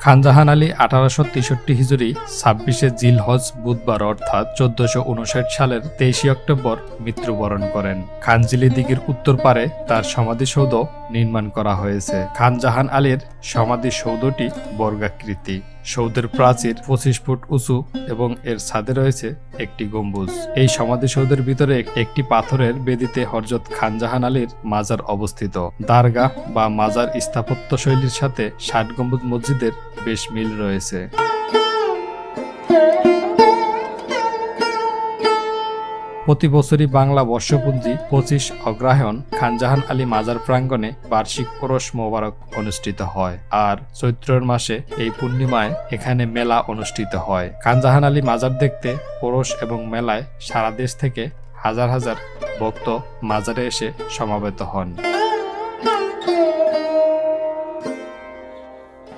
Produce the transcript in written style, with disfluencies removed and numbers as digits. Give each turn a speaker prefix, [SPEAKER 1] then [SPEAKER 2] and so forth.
[SPEAKER 1] খানজাহান আলী 1863 হিজরি 26শে জিলহজ বুধবার অর্থাৎ 1459 সালের 23 অক্টোবর মৃত্যুবরণ করেন। খানজিলি দিঘির উত্তর পারে তার সমাধিসৌধ নির্মাণ করা হয়েছে। খানজাহান আলীর সমাধিসৌধটি বর্গাকৃতি। সৌধের প্রাচীর 25 ফুট উঁচু এবং এর ছাদে রয়েছে একটি গম্বুজ। এই সমাধিসৌধের ভিতরে একটি পাথরের বেদিতে হযরত খানজাহান আলীর মাজার অবস্থিত। দারগাহ বা মাজার স্থাপত্য শৈলীর সাথে 60 গম্বুজ মসজিদের বেশ মিল রয়েছে। প্রতি বছরই বাংলা বর্ষপঞ্জি 25 অগ্রহায়ণ খানজাহান আলী মাজার প্রাঙ্গণে বার্ষিক ওরস মোবারক অনুষ্ঠিত হয়, আর চৈত্রের মাসে এই পূর্ণিমায় এখানে মেলা অনুষ্ঠিত হয়। খানজাহান আলী মাজার দেখতে ওরস এবং মেলায় সারা দেশ থেকে হাজার হাজার ভক্ত মাজারে এসে সমাবেত হন।